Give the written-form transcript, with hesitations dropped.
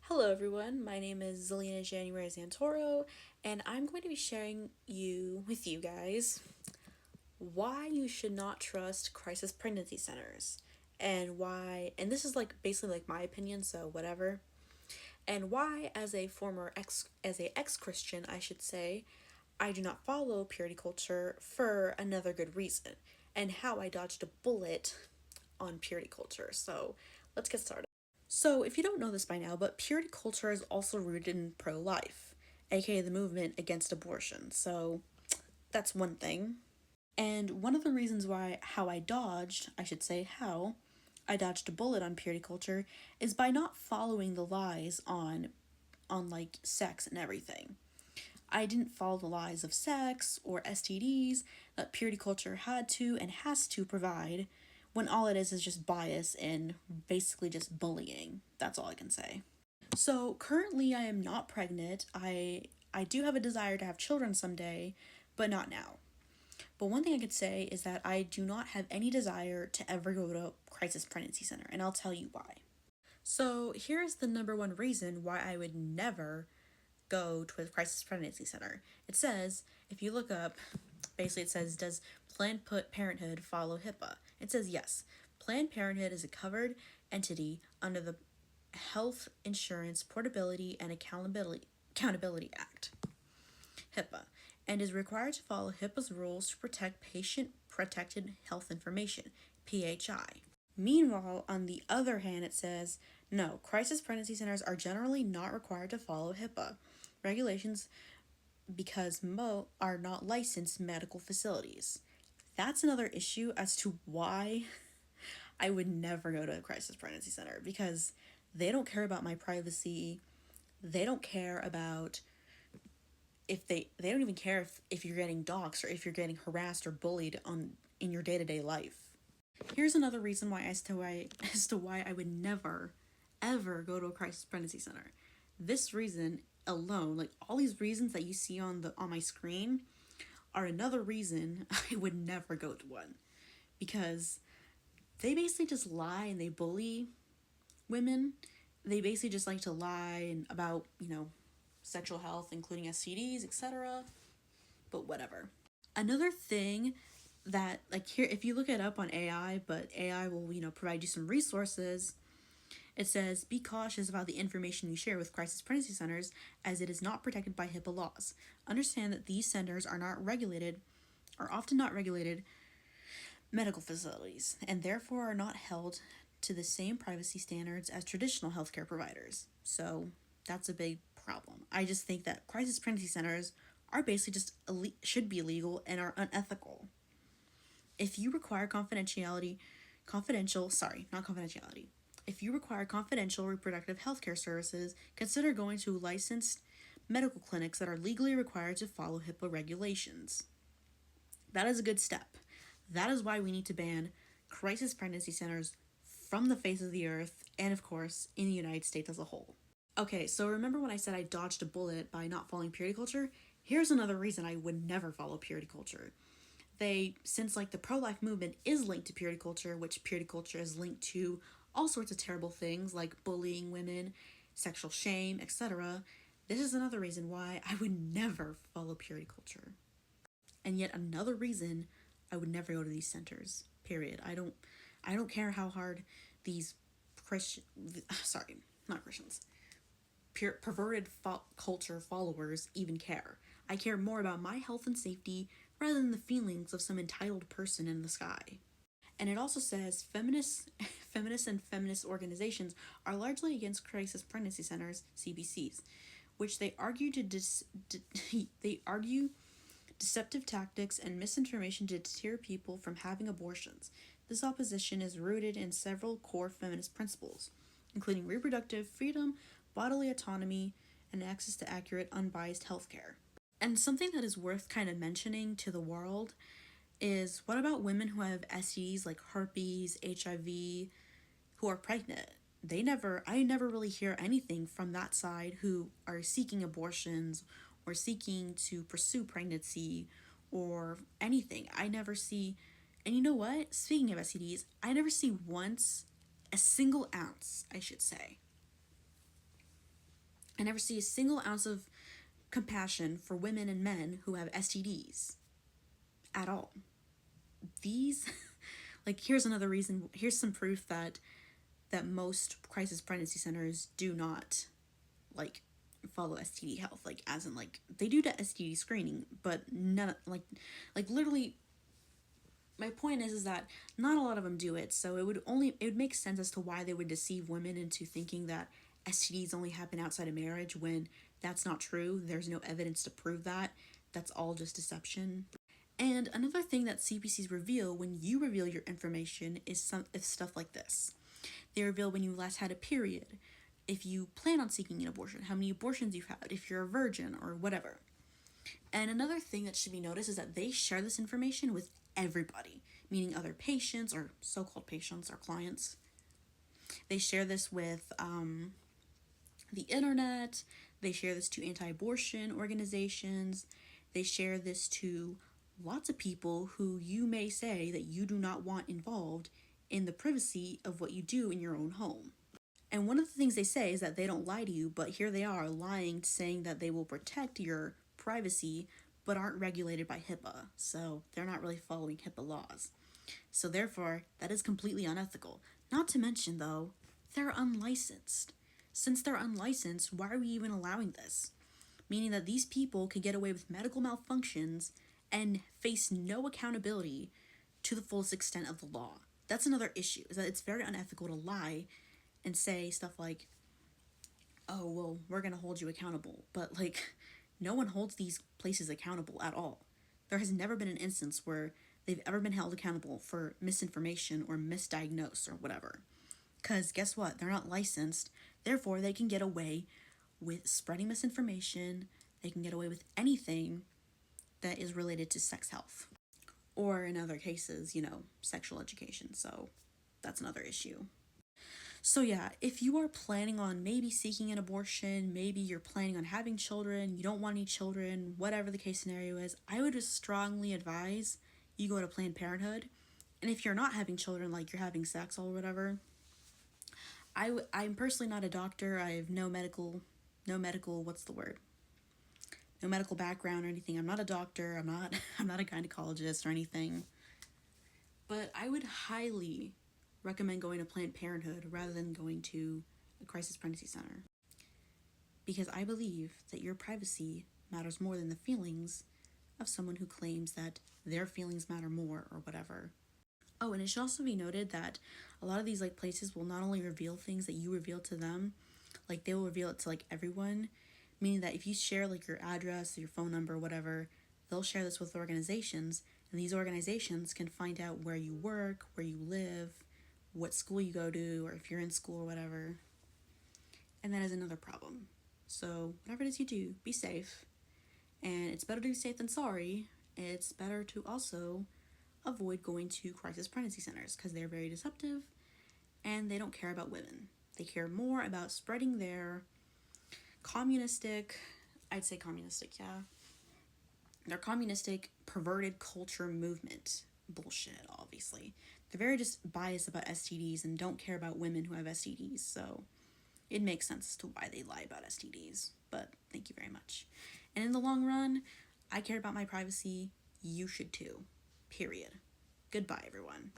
Hello everyone, my name is Zelina January Santoro, and I'm going to be sharing with you guys why you should not trust crisis pregnancy centers and this is like basically like my opinion, so whatever. And why as a ex-Christian, I should say, I do not follow purity culture for another good reason, and how I dodged a bullet on purity culture. So, let's get started. So, if you don't know this by now, but purity culture is also rooted in pro life, aka the movement against abortion. So, that's one thing. And one of the reasons I should say, how I dodged a bullet on purity culture is by not following the lies on like sex and everything. I didn't follow the lies of sex or STDs that purity culture had to and has to provide when all it is just bias and basically just bullying. That's all I can say. So currently I am not pregnant. I do have a desire to have children someday, but not now. But one thing I could say is that I do not have any desire to ever go to a crisis pregnancy center, and I'll tell you why. So here's the number one reason why I would never go to a crisis pregnancy center. It says, if you look up, basically it says, does Planned Parenthood follow HIPAA? It says yes. Planned Parenthood is a covered entity under the Health Insurance Portability and Accountability Act, HIPAA, and is required to follow HIPAA's rules to protect patient protected health information, PHI. Meanwhile, on the other hand, it says no, crisis pregnancy centers are generally not required to follow HIPAA regulations because Mo are not licensed medical facilities. That's another issue as to why I would never go to a crisis pregnancy center, because they don't care about my privacy. They don't care about if they don't even care if you're getting doxxed or if you're getting harassed or bullied on in your day-to-day life. Here's another reason why as to why I would never ever go to a crisis pregnancy center. This reason alone, like all these reasons that you see on my screen, are another reason I would never go to one, because they basically just lie and they bully women. They basically just like to lie and about, sexual health, including STDs, etc. But whatever. Another thing that, like, here, if you look it up on AI, but AI will, provide you some resources. It says, be cautious about the information you share with crisis pregnancy centers, as it is not protected by HIPAA laws. Understand that these centers are often not regulated medical facilities, and therefore are not held to the same privacy standards as traditional healthcare providers. So that's a big problem. I just think that crisis pregnancy centers are basically just should be illegal and are unethical. If you require If you require confidential reproductive healthcare services, consider going to licensed medical clinics that are legally required to follow HIPAA regulations. That is a good step. That is why we need to ban crisis pregnancy centers from the face of the earth, and of course, in the United States as a whole. Okay, so remember when I said I dodged a bullet by not following purity culture? Here's another reason I would never follow purity culture. Since like the pro-life movement is linked to purity culture, which purity culture is linked to all sorts of terrible things like bullying women, sexual shame, etc. This is another reason why I would never follow purity culture. And yet another reason I would never go to these centers. Period. I don't care how hard these Christian sorry, not Christians. Perverted culture followers even care. I care more about my health and safety rather than the feelings of some entitled person in the sky. And it also says feminists and feminist organizations are largely against crisis pregnancy centers, CPCs, which they argue they argue deceptive tactics and misinformation to deter people from having abortions. This opposition is rooted in several core feminist principles, including reproductive freedom, bodily autonomy, and access to accurate, unbiased healthcare. And something that is worth kind of mentioning to the world is, what about women who have STDs like herpes, HIV, who are pregnant? I never really hear anything from that side who are seeking abortions or seeking to pursue pregnancy or anything. I never see, and you know what? Speaking of STDs, I never see once a single ounce, I should say, I never see a single ounce of compassion for women and men who have STDs at all. These, like, here's another reason, here's some proof that most crisis pregnancy centers do not, like, follow STD health, like, as in, like, they do the STD screening, but none, like literally, my point is that not a lot of them do it, so it would make sense as to why they would deceive women into thinking that STDs only happen outside of marriage, when that's not true. There's no evidence to prove that. That's all just deception. And another thing that CPCs reveal when you reveal your information is stuff like this. They reveal when you last had a period, if you plan on seeking an abortion, how many abortions you've had, if you're a virgin, or whatever. And another thing that should be noticed is that they share this information with everybody, meaning other patients or so-called patients or clients. They share this with the internet. They share this to anti-abortion organizations. They share this to lots of people who you may say that you do not want involved in the privacy of what you do in your own home. And one of the things they say is that they don't lie to you, but here they are lying, saying that they will protect your privacy, but aren't regulated by HIPAA. So they're not really following HIPAA laws. So therefore, that is completely unethical. Not to mention, though, they're unlicensed. Since they're unlicensed, why are we even allowing this? Meaning that these people could get away with medical malfunctions and face no accountability to the fullest extent of the law. That's another issue, is that it's very unethical to lie and say stuff like, oh, well, we're going to hold you accountable. But, like, no one holds these places accountable at all. There has never been an instance where they've ever been held accountable for misinformation or misdiagnosed or whatever. Because guess what? They're not licensed. Therefore, they can get away with spreading misinformation. They can get away with anything that is related to sex health. Or in other cases, sexual education. So that's another issue. So yeah, if you are planning on maybe seeking an abortion, maybe you're planning on having children, you don't want any children, whatever the case scenario is, I would just strongly advise you go to Planned Parenthood. And if you're not having children, like you're having sex or whatever, I'm personally not a doctor. I have no medical, what's the word? No medical background or anything. I'm not a doctor. I'm not a gynecologist or anything. But I would highly recommend going to Planned Parenthood rather than going to a crisis pregnancy center. Because I believe that your privacy matters more than the feelings of someone who claims that their feelings matter more or whatever. Oh, and it should also be noted that a lot of these places will not only reveal things that you reveal to them, they will reveal it to everyone, meaning that if you share your address or your phone number or whatever, they'll share this with organizations, and these organizations can find out where you work, where you live, what school you go to, or if you're in school or whatever. And that is another problem. So whatever it is you do, be safe. And it's better to be safe than sorry. It's better to also avoid going to crisis pregnancy centers because they're very deceptive and they don't care about women. They care more about spreading their communistic, their communistic perverted culture movement bullshit, obviously. They're very just biased about STDs and don't care about women who have STDs, so it makes sense as to why they lie about STDs, but thank you very much. And in the long run, I care about my privacy. You should too. Period. Goodbye, everyone.